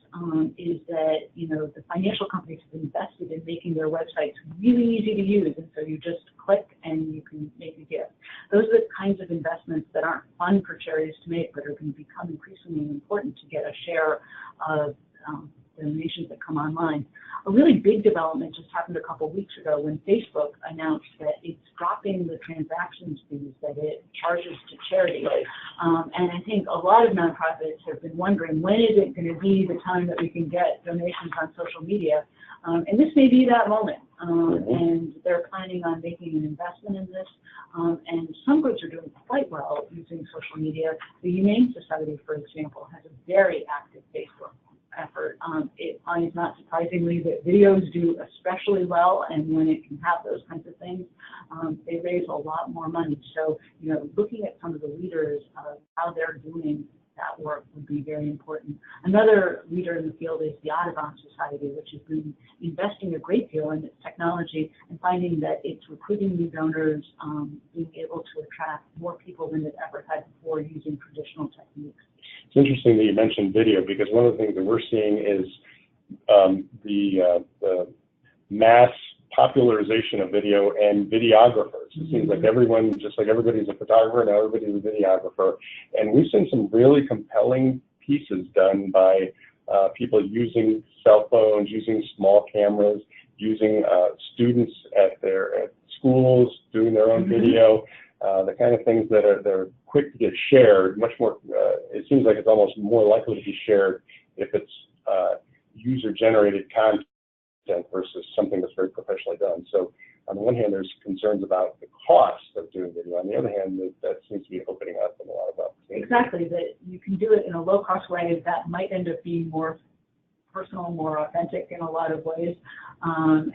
is that, you know, the financial companies have invested in making their websites really easy to use, and so you just click and you can make a gift. Those are the kinds of investments that aren't fun for charities to make, but are going to become increasingly important to get a share of donations that come online. A really big development just happened a couple of weeks ago when Facebook announced that it's dropping the transactions fees that it charges to charities. And I think a lot of nonprofits have been wondering, when is it going to be the time that we can get donations on social media? And this may be that moment. And they're planning on making an investment in this. And some groups are doing quite well using social media. The Humane Society, for example, has a very active Facebook effort. It finds, not surprisingly, that videos do especially well, and when it can have those kinds of things, they raise a lot more money. So, you know, looking at some of the leaders of how they're doing that work would be very important. Another leader in the field is the Audubon Society, which has been investing a great deal in its technology and finding that it's recruiting new donors, being able to attract more people than it ever had before using traditional techniques. It's interesting that you mentioned video, because one of the things that we're seeing is the mass popularization of video and videographers. It seems like everyone, just like everybody's a photographer, now everybody's a videographer. And we've seen some really compelling pieces done by people using cell phones, using small cameras, using students at schools doing their own video. The kind of things that they're quick to get shared, much more, it seems like it's almost more likely to be shared if it's user-generated content versus something that's very professionally done. So on the one hand, there's concerns about the cost of doing video. On the other hand, that seems to be opening up in a lot of opportunities. Exactly, that you can do it in a low-cost way that might end up being more personal, more authentic in a lot of ways.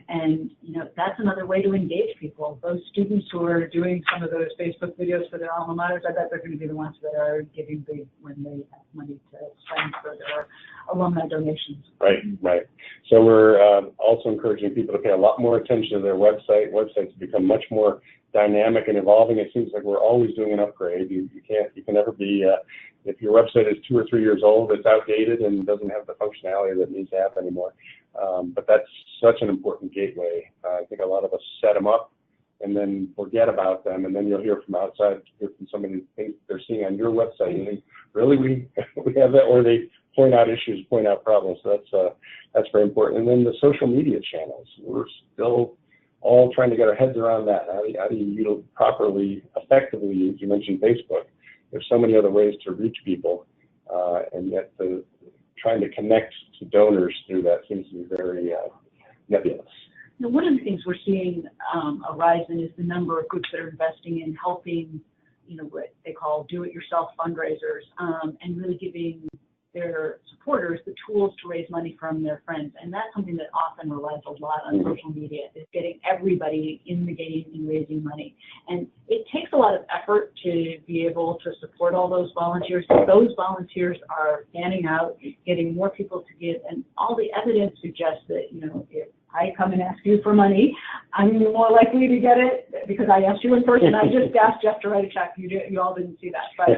And, you know, that's another way to engage people. Those students who are doing some of those Facebook videos for their alma maters, I bet they're going to be the ones that are giving big when they have money to spend for their alumni donations. Right, right. So we're also encouraging people to pay a lot more attention to their website. Websites become much more dynamic and evolving. It seems like we're always doing an upgrade. You can never be, if your website is 2 or 3 years old, it's outdated and doesn't have the functionality that it needs to have anymore. But that's such an important gateway. I think a lot of us set them up and then forget about them, and then you'll hear from outside, hear from somebody who thinks they're seeing on your website, and think, really, we have that, or they point out issues, point out problems. So that's very important. And then the social media channels, we're still all trying to get our heads around that. How do you properly, effectively use, you mentioned Facebook. There's so many other ways to reach people, and yet trying to connect to donors through that seems to be very nebulous. Now, one of the things we're seeing a rise in is the number of groups that are investing in helping, you know, what they call do-it-yourself fundraisers, and really giving their supporters the tools to raise money from their friends. And that's something that often relies a lot on social media, is getting everybody in the game in raising money. And it takes a lot of effort to be able to support all those volunteers. Those volunteers are fanning out, getting more people to give, and all the evidence suggests that, you know, if I come and ask you for money, I'm more likely to get it because I asked you in person. I just asked Jeff to write a check. You all didn't see that. But,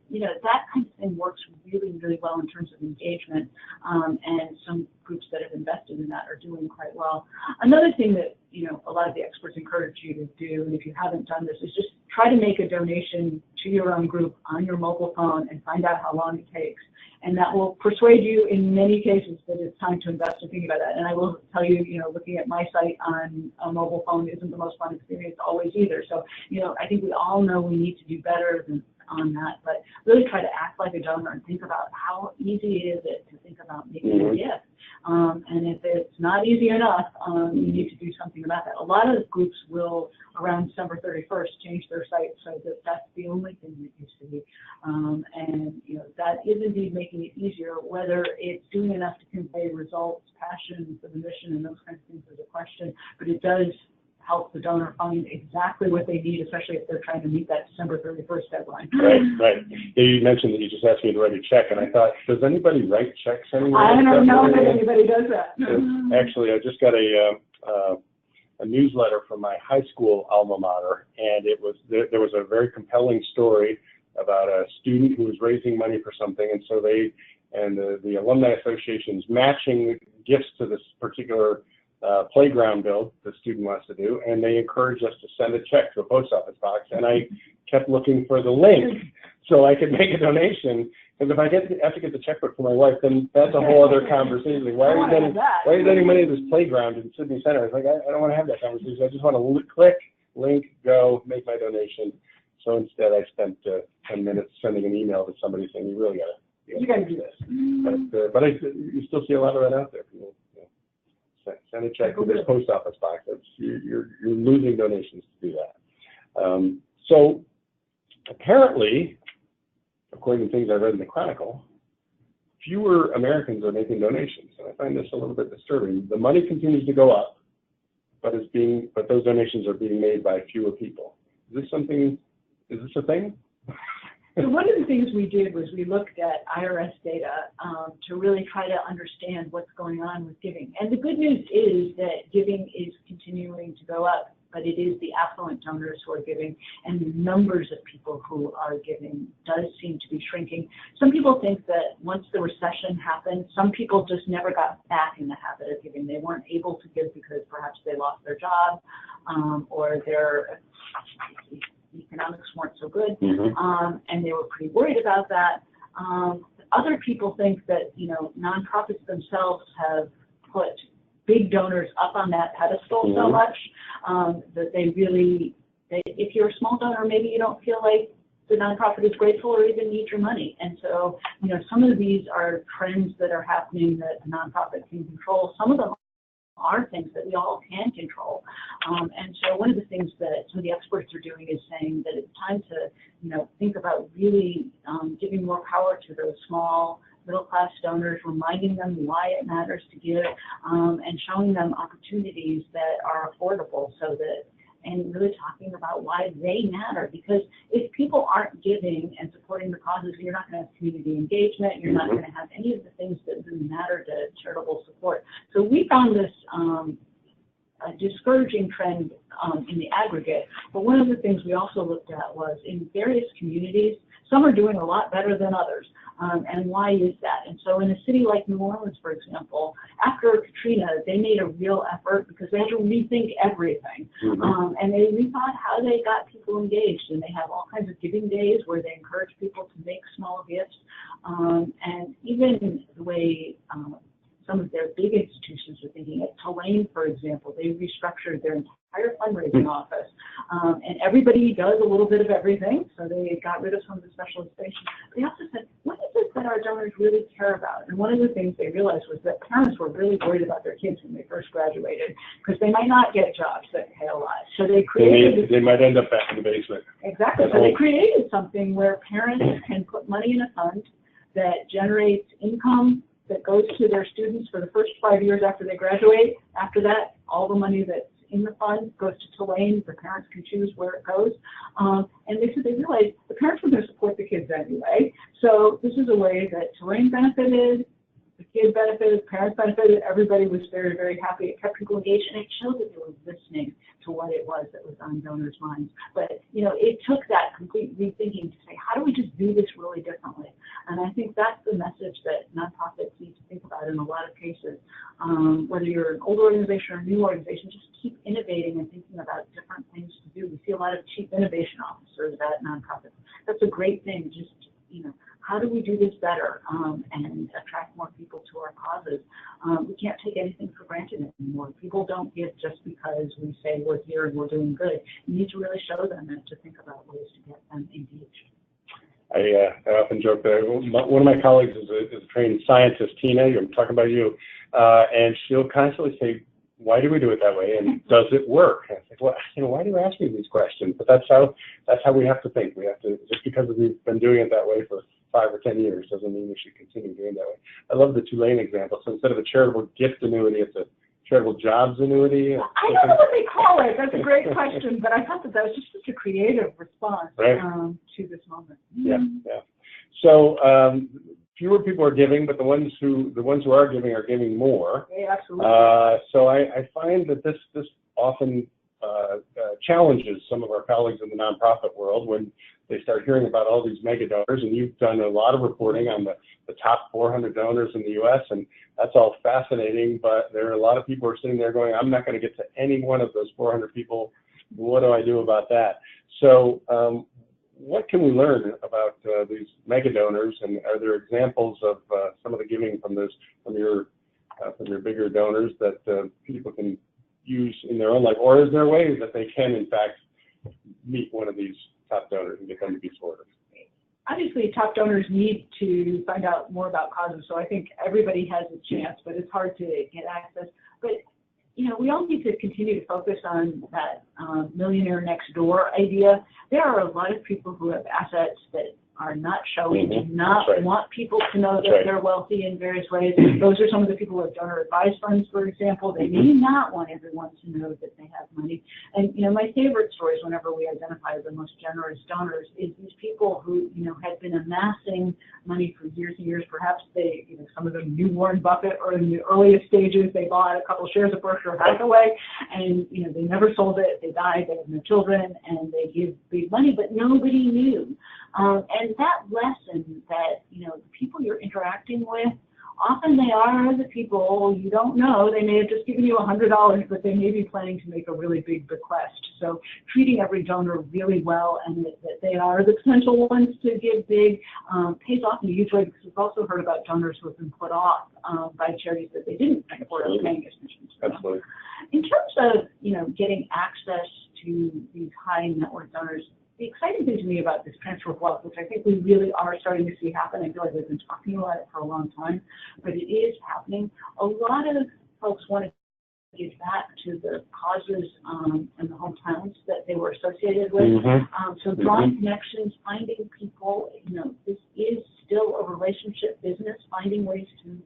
you know, that kind of thing works really, really well in terms of engagement. And some groups that have invested in that are doing quite well. Another thing that, you know, a lot of the experts encourage you to do, and if you haven't done this, is just try to make a donation to your own group on your mobile phone and find out how long it takes. And that will persuade you in many cases that it's time to invest in thinking about that. And I will tell you, you know, looking at my site on a mobile phone isn't the most fun experience always either. So, you know, I think we all know we need to do better on that, but really try to act like a donor and think about how easy is it to think about making a gift. And if it's not easy enough, you need to do something about that. A lot of groups will, around December 31st, change their site so that that's the only thing that used to be. And that is indeed making it easier. Whether it's doing enough to convey results, passion for the mission, and those kinds of things is a question, but it does help the donor find exactly what they need, especially if they're trying to meet that December 31st deadline. Right. Yeah, you mentioned that you just asked me to write a check, and I thought, does anybody write checks anymore? I don't know if anybody does that. Actually, I just got a newsletter from my high school alma mater, and there was a very compelling story about a student who was raising money for something, and so the Alumni Association's matching gifts to this particular playground build the student wants to do, and they encouraged us to send a check to a post office box, and I kept looking for the link so I could make a donation, because if I have to get the checkbook for my wife, then that's a whole other conversation. Why are you getting money to this playground in Sydney Center? I was like, I don't want to have that conversation. I just want to click, link, go, make my donation. So instead I spent 10 minutes sending an email to somebody saying, you really got to do this. But you still see a lot of that out there. People, send a check to this post office box. You're losing donations to do that. So apparently, according to things I read in the Chronicle, fewer Americans are making donations, and I find this a little bit disturbing. The money continues to go up, but those donations are being made by fewer people. Is this a thing? So one of the things we did was we looked at IRS data to really try to understand what's going on with giving. And the good news is that giving is continuing to go up, but it is the affluent donors who are giving, and the numbers of people who are giving does seem to be shrinking. Some people think that once the recession happened, some people just never got back in the habit of giving. They weren't able to give because perhaps they lost their job or their economics weren't so good, and they were pretty worried about that. Other people think that nonprofits themselves have put big donors up on that pedestal so much that if you're a small donor, maybe you don't feel like the nonprofit is grateful or even need your money. And so, some of these are trends that are happening that the nonprofit can control. Some of them are things that we all can control. And so one of the things that some of the experts are doing is saying that it's time to, think about really giving more power to those small middle-class donors, reminding them why it matters to give, and showing them opportunities that are affordable and really talking about why they matter. Because if people aren't giving and supporting the causes, you're not going to have community engagement, you're not going to have any of the things that really matter to charitable support. So we found this a discouraging trend in the aggregate, but one of the things we also looked at was in various communities, some are doing a lot better than others. And why is that? And so in a city like New Orleans, for example, after Katrina, they made a real effort because they had to rethink everything. And they rethought how they got people engaged. And they have all kinds of giving days where they encourage people to make small gifts. And even the way some of their big institutions are thinking. At Tulane, for example, they restructured their entire fundraising office. And everybody does a little bit of everything, so they got rid of some of the specialization. They also said, what is it that our donors really care about? And one of the things they realized was that parents were really worried about their kids when they first graduated, because they might not get jobs that pay a lot. So they created... They might end up back in the basement. Exactly. So they created something where parents can put money in a fund that generates income that goes to their students for the first 5 years after they graduate. After that, all the money that's in the fund goes to Tulane. The parents can choose where it goes. And they said they realized the parents were going to support the kids anyway. So this is a way that Tulane benefited, the kids benefited, parents benefited, everybody was very, very happy. It kept people engaged, and it showed that they were listening to what it was that was on donors' minds. But, you know, it took that complete rethinking to say, how do we just do this really differently? And I think that's the message that nonprofits need to think about in a lot of cases. Whether you're an old organization or a new organization, just keep innovating and thinking about different things to do. We see a lot of chief innovation officers at nonprofits. That's a great thing. Just, you know, how do we do this better and attract more people to our causes? We can't take anything for granted anymore. People don't give just because we say we're here and we're doing good. You need to really show them and to think about ways to get them engaged. I often joke that one of my colleagues is a trained scientist, Tina, I'm talking about you, And she'll constantly say, why do we do it that way, and does it work? And I think, well, why do you ask me these questions? But that's how we have to think. We have to, just because we've been doing it that way for 5 or 10 years doesn't mean we should continue doing it that way. I love the Tulane example. So instead of a charitable gift annuity, it's a charitable jobs annuity. I don't know what they call it. That's a great question, but I thought that was just such a creative response to this moment. Yeah. So fewer people are giving, but the ones who are giving more. Yeah, absolutely. So I find that this often challenges some of our colleagues in the nonprofit world when they start hearing about all these mega donors, and you've done a lot of reporting on the top 400 donors in the U.S., and that's all fascinating, but there are a lot of people who are sitting there going, I'm not going to get to any one of those 400 people. What do I do about that? So what can we learn about these mega donors, and are there examples of some of the giving from your bigger donors that people can use in their own life, or is there ways that they can in fact meet one of these top donors and get them to be supportive? Obviously, top donors need to find out more about causes, so I think everybody has a chance, but it's hard to get access. But we all need to continue to focus on that millionaire next door idea. There are a lot of people who have assets that are not showing, do not want people to know that they're wealthy in various ways. Those are some of the people who have donor-advised funds, for example. They may not want everyone to know that they have money. And, my favorite stories whenever we identify the most generous donors is these people who, had been amassing money for years and years. Perhaps they, some of them knew Warren Buffett, or in the earliest stages, they bought a couple shares of Berkshire Hathaway, and, they never sold it. They died, they have no children, and they give big money, but nobody knew. And that lesson that, the people you're interacting with, often they are the people you don't know. They may have just given you $100, but they may be planning to make a really big bequest. So treating every donor really well, and that they are the potential ones to give big pays off in a huge way, because we've also heard about donors who have been put off by charities that they didn't think were paying attention to. Absolutely. In terms of, getting access to these high net worth donors, the exciting thing to me about this transfer of wealth, which I think we really are starting to see happen, I feel like we've been talking about it for a long time, but it is happening. A lot of folks want to give back to the causes and the hometowns that they were associated with. So drawing connections, finding people, this is still a relationship business, finding ways to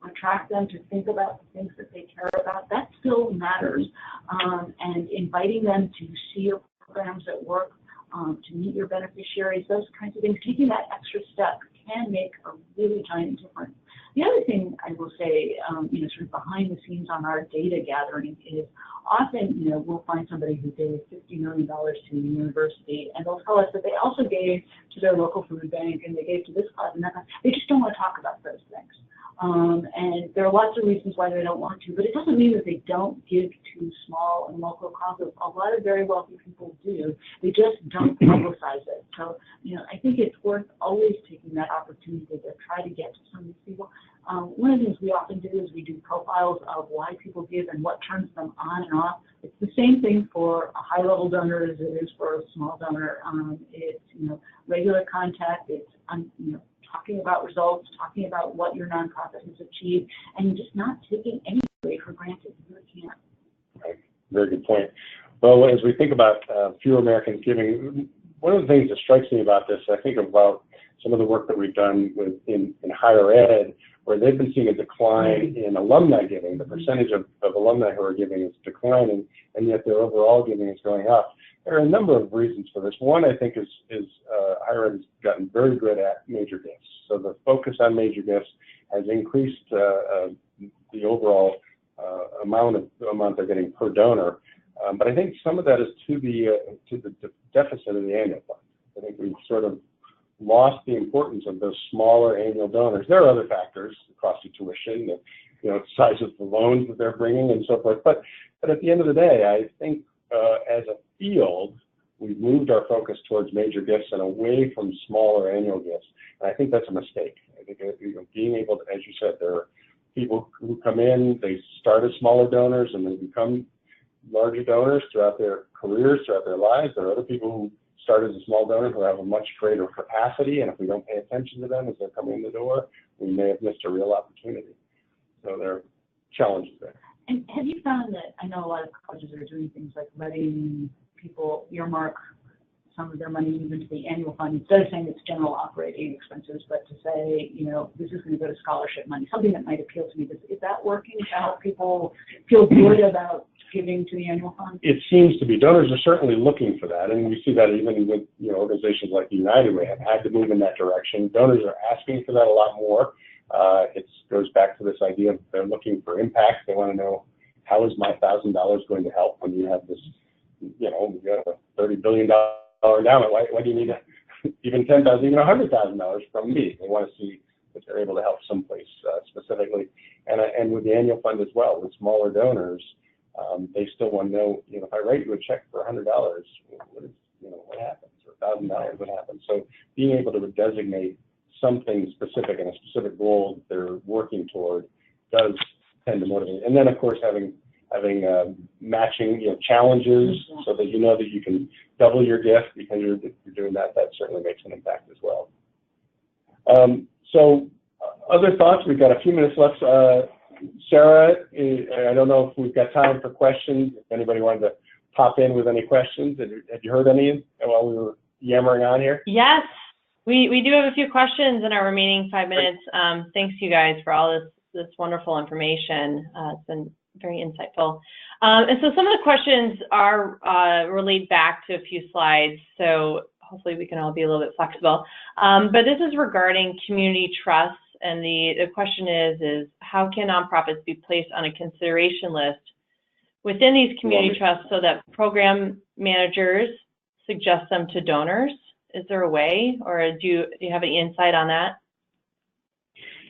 attract them to think about the things that they care about. That still matters. And inviting them to see your programs at work, to meet your beneficiaries, those kinds of things. Taking that extra step can make a really giant difference. The other thing I will say, sort of behind the scenes on our data gathering is often, we'll find somebody who gave $50 million to a university, and they'll tell us that they also gave to their local food bank, and they gave to this cause and that cause. They just don't want to talk about those things. And there are lots of reasons why they don't want to, but it doesn't mean that they don't give to small and local causes. A lot of very wealthy people do. They just don't publicize it. So, I think it's worth always taking that opportunity to try to get to some of these people. One of the things we often do is we do profiles of why people give and what turns them on and off. It's the same thing for a high-level donor as it is for a small donor. It's, regular contact. It's, talking about results, talking about what your nonprofit has achieved, and just not taking anything for granted. You really can't. Right. Very good point. Well, as we think about fewer Americans giving, one of the things that strikes me about this, I think about some of the work that we've done in higher ed, where they've been seeing a decline in alumni giving. The percentage of alumni who are giving is declining, and yet their overall giving is going up. There are a number of reasons for this. One, I think, is higher ed has gotten very good at major gifts. So the focus on major gifts has increased the overall amount they're getting per donor. But I think some of that is to the deficit of the annual fund. I think we've sort of lost the importance of those smaller annual donors. There are other factors, the cost of tuition, the size of the loans that they're bringing, and so forth. But at the end of the day, I think as a field, we've moved our focus towards major gifts and away from smaller annual gifts. And I think that's a mistake. I think being able to, as you said, there are people who come in, they start as smaller donors and they become larger donors throughout their careers, throughout their lives. There are other people who start as a small donor who have a much greater capacity, and if we don't pay attention to them as they're coming in the door, we may have missed a real opportunity. So there challenges there. And have you found that, I know a lot of colleges are doing things like letting people earmark some of their money even to the annual fund, instead of saying it's general operating expenses, but to say, you know, this is going to go to scholarship money, something that might appeal to me. Is that working to help people feel good about giving to the annual fund? It seems to be. Donors are certainly looking for that, and we see that even with, you know, organizations like United, we have had to move in that direction. Donors are asking for that a lot more. It goes back to this idea of they're looking for impact. They want to know, how is my $1,000 going to help when you have this, you know, you have a $30 billion endowment. Why do you need even $10,000, even $100,000 from me? They want to see that they're able to help someplace specifically, and with the annual fund as well, with smaller donors, they still want to know, you know, if I write you a check for $100, what happens, or $1,000, what happens? So being able to designate something specific and a specific goal that they're working toward does tend to motivate. And then, of course, having matching, you know, challenges so that you know that you can double your gift because you're doing that. That certainly makes an impact as well. So other thoughts? We've got a few minutes left. Sarah, I don't know if we've got time for questions. If anybody wanted to pop in with any questions, have you heard any while we were yammering on here? Yes, we do have a few questions in our remaining 5 minutes. Thanks, you guys, for all this wonderful information. It's been very insightful. And so some of the questions are relayed back to a few slides, so hopefully we can all be a little bit flexible. But this is regarding community trusts, and the question is how can nonprofits be placed on a consideration list within these community trusts so that program managers suggest them to donors? Is there a way, or do you have any insight on that?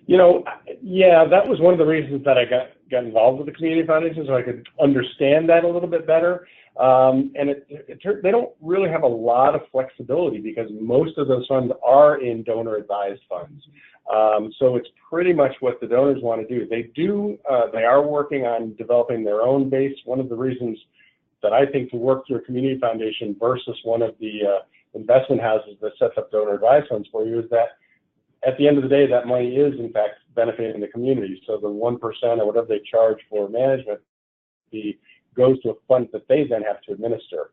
You know, yeah, that was one of the reasons that I got involved with the community foundation, so I could understand that a little bit better. And they don't really have a lot of flexibility because most of those funds are in donor-advised funds. So it's pretty much what the donors want to do. They are working on developing their own base. One of the reasons that I think to work through a community foundation versus one of the investment houses that sets up donor-advised funds for you is that at the end of the day, that money is, in fact, benefiting the community. So the 1% or whatever they charge for management fee goes to a fund that they then have to administer.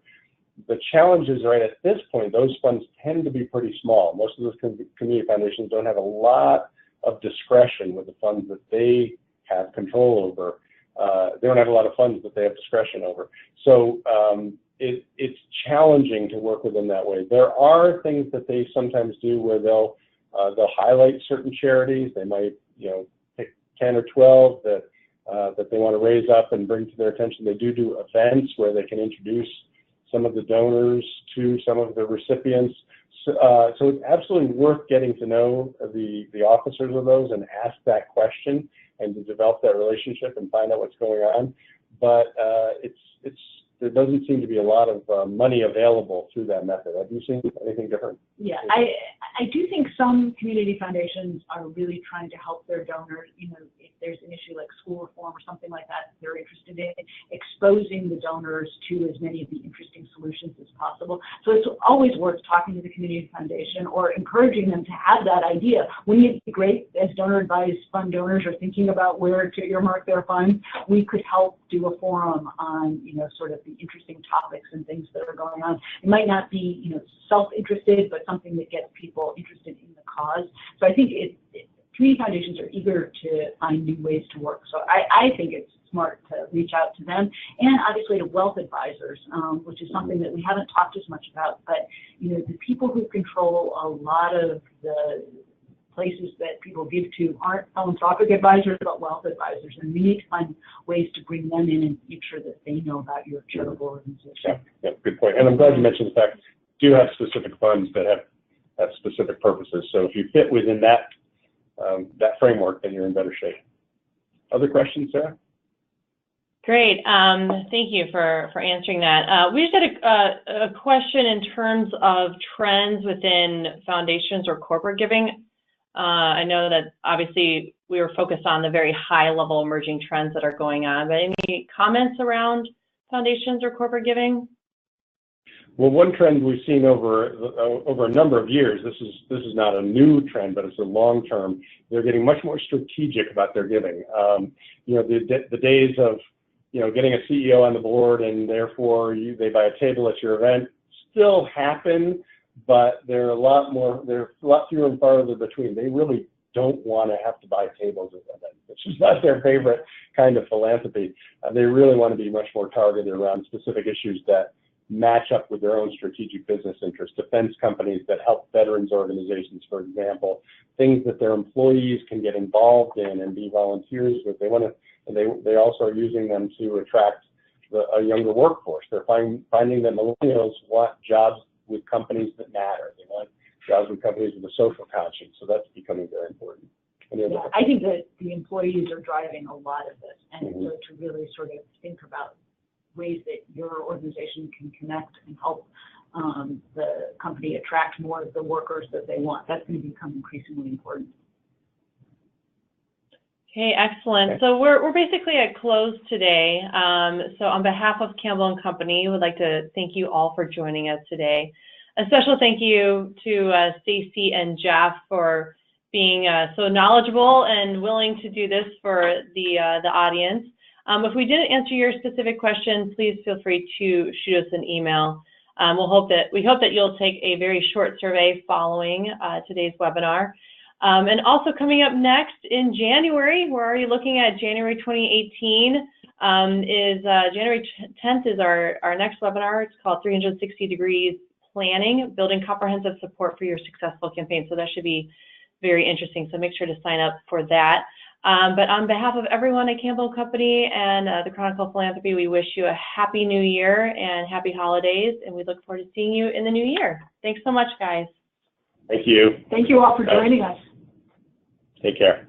The challenge is, right at this point, those funds tend to be pretty small. Most of those community foundations don't have a lot of discretion with the funds that they have control over. They don't have a lot of funds that they have discretion over. So it's challenging to work with them that way. There are things that they sometimes do where they'll highlight certain charities. They might, you know, pick 10 or 12 that they want to raise up and bring to their attention. They do events where they can introduce some of the donors to some of the recipients. So it's absolutely worth getting to know the officers of those and ask that question and to develop that relationship and find out what's going on. But there doesn't seem to be a lot of money available through that method. Have you seen anything different? Yeah, I do think some community foundations are really trying to help their donors. You know, if there's an issue like school reform or something like that, they're interested in exposing the donors to as many of the interesting solutions as possible. So it's always worth talking to the community foundation or encouraging them to have that idea. Wouldn't it be great, as donor-advised fund donors are thinking about where to earmark their funds, we could help do a forum on, you know, sort of the interesting topics and things that are going on. It might not be, you know, self-interested, but something that gets people interested in the cause. So I think community foundations are eager to find new ways to work. So I think it's smart to reach out to them, and obviously to wealth advisors, which is something that we haven't talked as much about. But you know, the people who control a lot of the places that people give to aren't philanthropic advisors, but wealth advisors, and we need to find ways to bring them in and make sure that they know about your charitable organization. Yeah, good point. And I'm glad you mentioned the fact do have specific funds that have specific purposes. So if you fit within that framework, then you're in better shape. Other questions, Sarah? Great. Thank you for answering that. We just had a question in terms of trends within foundations or corporate giving. I know that obviously we were focused on the very high level emerging trends that are going on, but any comments around foundations or corporate giving? Well, one trend we've seen over a number of years, this is not a new trend, but it's a long term. They're getting much more strategic about their giving. You know, the days of, you know, getting a CEO on the board and therefore they buy a table at your event still happen, but they're a lot fewer and farther between. They really don't want to have to buy tables at events. It's just not their favorite kind of philanthropy. They really want to be much more targeted around specific issues that match up with their own strategic business interests. Defense companies that help veterans organizations, for example, things that their employees can get involved in and be volunteers with. They want to, and they also are using them to attract a younger workforce. They're finding that millennials want jobs with companies that matter. They want jobs with companies with a social conscience. So that's becoming very important. Yeah, I think that the employees are driving a lot of this, and so to really sort of think about ways that your organization can connect and help the company attract more of the workers that they want. That's going to become increasingly important. Okay, excellent. So we're basically at close today. So on behalf of Campbell & Company, we would like to thank you all for joining us today. A special thank you to Stacy and Jeff for being so knowledgeable and willing to do this for the audience. If we didn't answer your specific question, please feel free to shoot us an email. We hope that you'll take a very short survey following today's webinar. And also coming up next in January, we're already looking at January 2018, January 10th is our next webinar. It's called 360 Degrees Planning, Building Comprehensive Support for Your Successful Campaign. So that should be very interesting. So make sure to sign up for that. But on behalf of everyone at Campbell & Company and the Chronicle of Philanthropy, we wish you a happy new year and happy holidays, and we look forward to seeing you in the new year. Thanks so much, guys. Thank you. Thank you all for joining us. Take care.